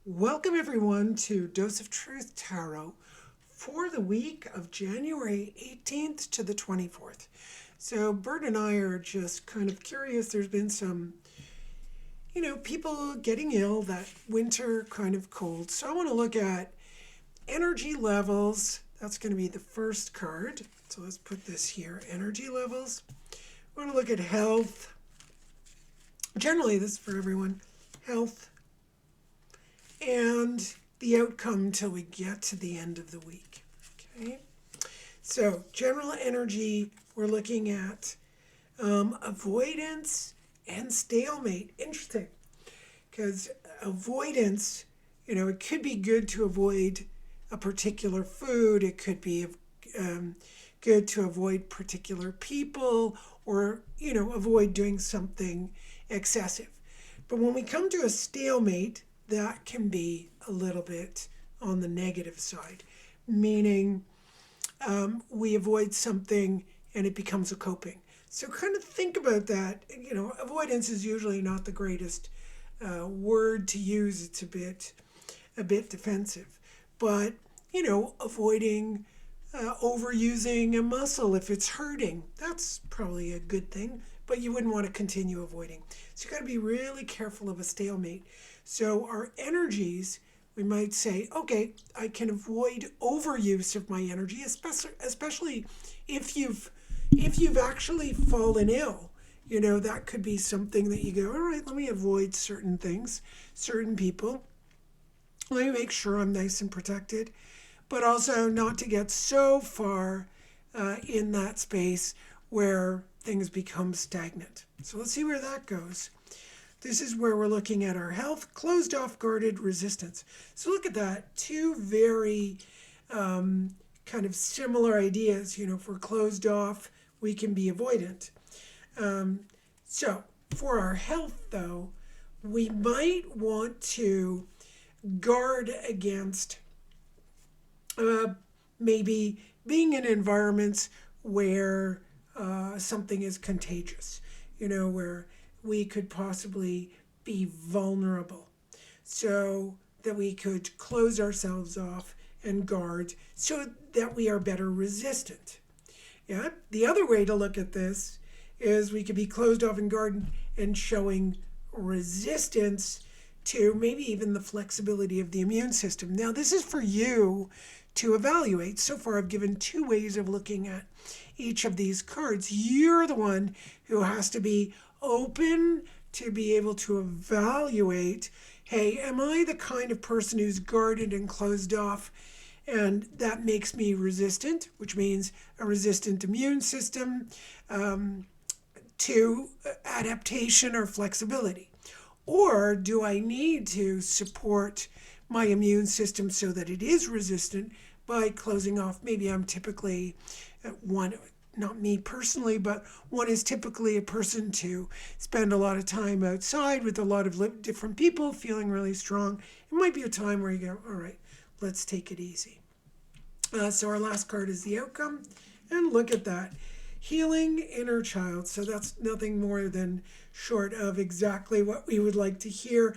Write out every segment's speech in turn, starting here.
Welcome everyone to Dose of Truth Tarot for the week of January 18th to the 24th. So Bert and I are just kind of curious. There's been some, people getting ill, that winter kind of cold. So I want to look at energy levels. That's going to be the first card. So let's put this here, energy levels. I want to look at health. Generally, this is for everyone. Health, and the outcome till we get to the end of the week. Okay, so general energy, we're looking at avoidance and stalemate. Interesting, because avoidance, it could be good to avoid a particular food, it could be good to avoid particular people, or, avoid doing something excessive. But when we come to a stalemate, that can be a little bit on the negative side, meaning we avoid something and it becomes a coping. So kind of think about that. Avoidance is usually not the greatest word to use. It's a bit defensive, but avoiding overusing a muscle if it's hurting, that's probably a good thing, but you wouldn't want to continue avoiding. So you got to be really careful of a stalemate. So our energies, we might say, okay, I can avoid overuse of my energy, especially if you've actually fallen ill. That could be something that you go, all right, let me avoid certain things, certain people. Let me make sure I'm nice and protected, but also not to get so far in that space where things become stagnant. So let's see where that goes. This is where we're looking at our health, closed off, guarded, resistance. So look at that, two very kind of similar ideas. If we're closed off, we can be avoidant. So for our health, though, we might want to guard against maybe being in environments where something is contagious, where we could possibly be vulnerable. So that we could close ourselves off and guard so that we are better resistant. Yeah. The other way to look at this is we could be closed off and guarded and showing resistance to maybe even the flexibility of the immune system. Now, this is for you to evaluate. So far, I've given two ways of looking at each of these cards. You're the one who has to be open to be able to evaluate, hey, am I the kind of person who's guarded and closed off, and that makes me resistant, which means a resistant immune system to adaptation or flexibility? Or do I need to support my immune system so that it is resistant by closing off? Maybe I'm typically one, not me personally, but one is typically a person to spend a lot of time outside with a lot of different people, feeling really strong. It might be a time where you go, all right, let's take it easy. So our last card is the outcome. And look at that. Healing inner child. So that's nothing more than short of exactly what we would like to hear.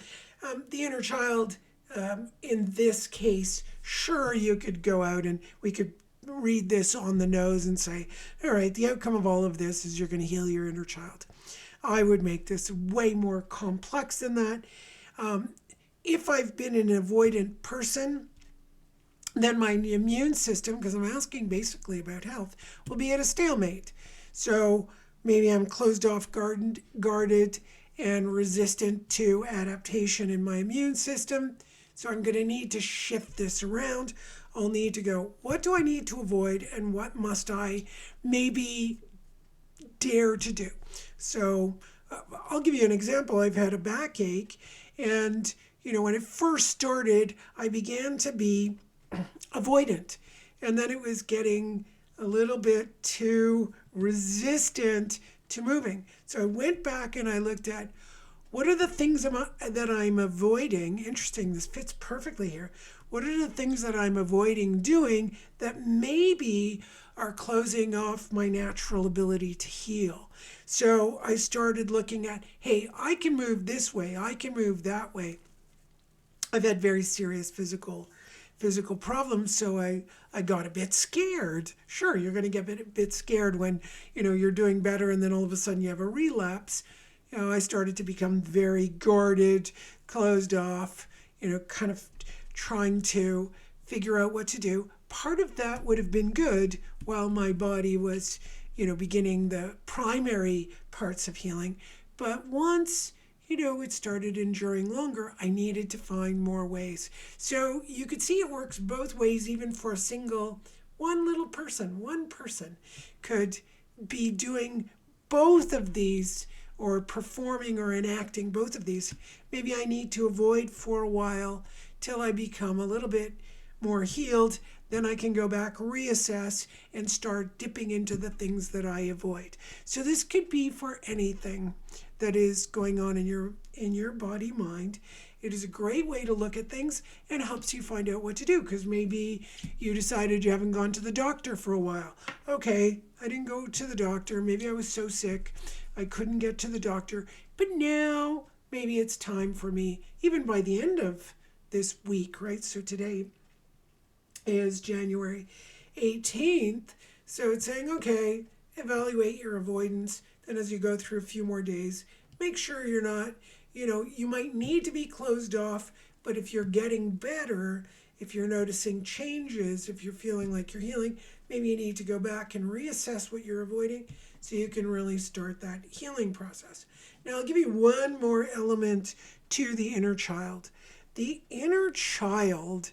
The inner child, in this case, sure, you could go out and we could read this on the nose and say, all right, the outcome of all of this is you're going to heal your inner child. I would make this way more complex than that. If I've been an avoidant person, then my immune system, because I'm asking basically about health, will be at a stalemate. So maybe I'm closed off, guarded, and resistant to adaptation in my immune system. So I'm going to need to shift this around. I'll need to go, what do I need to avoid and what must I maybe dare to do? So I'll give you an example. I've had a backache, and when it first started, I began to be avoidant, and then it was getting a little bit too resistant to moving. So I went back and I looked at what are the things that I'm avoiding. Interesting, this fits perfectly here. What are the things that I'm avoiding doing that maybe are closing off my natural ability to heal? So I started looking at, hey, I can move this way, I can move that way. I've had very serious physical problems, so I got a bit scared. Sure, you're going to get a bit scared when you're doing better, and then all of a sudden you have a relapse. I started to become very guarded, closed off. Kind of trying to figure out what to do. Part of that would have been good while my body was, beginning the primary parts of healing. But once it started enduring longer, I needed to find more ways. So you could see it works both ways, even for a single, one person could be doing both of these or performing or enacting both of these. Maybe I need to avoid for a while till I become a little bit more healed. Then I can go back, reassess, and start dipping into the things that I avoid. So this could be for anything that is going on in your body mind. It is a great way to look at things and helps you find out what to do, because maybe you decided you haven't gone to the doctor for a while. Okay, I didn't go to the doctor. Maybe I was so sick I couldn't get to the doctor. But now maybe it's time for me, even by the end of this week, right? So today is January 18th. So it's saying, okay, evaluate your avoidance. Then as you go through a few more days, make sure you're not, you might need to be closed off, but if you're getting better, if you're noticing changes, if you're feeling like you're healing, maybe you need to go back and reassess what you're avoiding so you can really start that healing process. Now, I'll give you one more element to the inner child. The inner child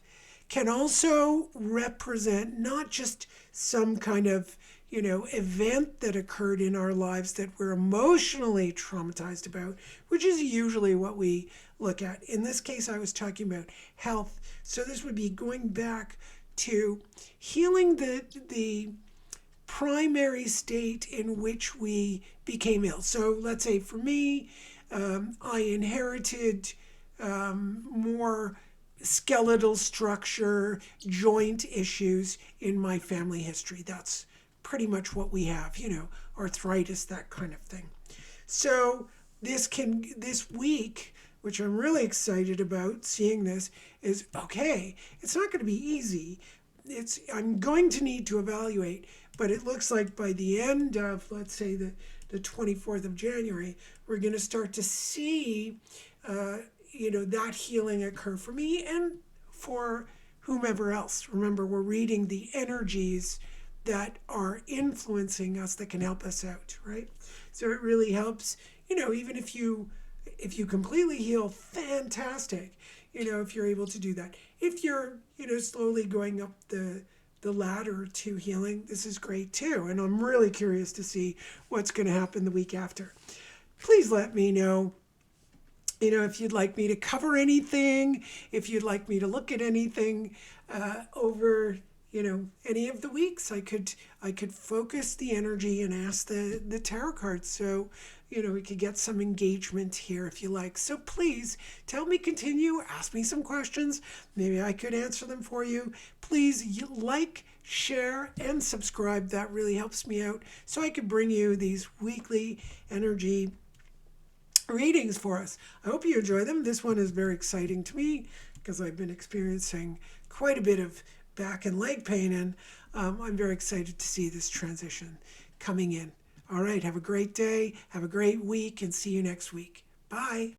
can also represent not just some kind of event that occurred in our lives that we're emotionally traumatized about, which is usually what we look at. In this case, I was talking about health. So this would be going back to healing the primary state in which we became ill. So let's say for me, I inherited more skeletal structure, joint issues in my family history. That's pretty much what we have, arthritis, that kind of thing. So this week, which I'm really excited about seeing this, is okay. It's not going to be easy. I'm going to need to evaluate, but it looks like by the end of, let's say, the 24th of January, we're going to start to see that healing occur for me and for whomever else. Remember, we're reading the energies that are influencing us that can help us out, right? So it really helps, even if you completely heal, fantastic, if you're able to do that. If you're, slowly going up the ladder to healing, this is great too. And I'm really curious to see what's going to happen the week after. Please let me know, if you'd like me to cover anything, if you'd like me to look at anything over, any of the weeks. I could focus the energy and ask the tarot cards. So, we could get some engagement here if you like. So please tell me, continue, ask me some questions. Maybe I could answer them for you. Please like, share, and subscribe. That really helps me out so I could bring you these weekly energy readings for us. I hope you enjoy them. This one is very exciting to me because I've been experiencing quite a bit of back and leg pain, and I'm very excited to see this transition coming in. All right, have a great day, have a great week, and see you next week. Bye.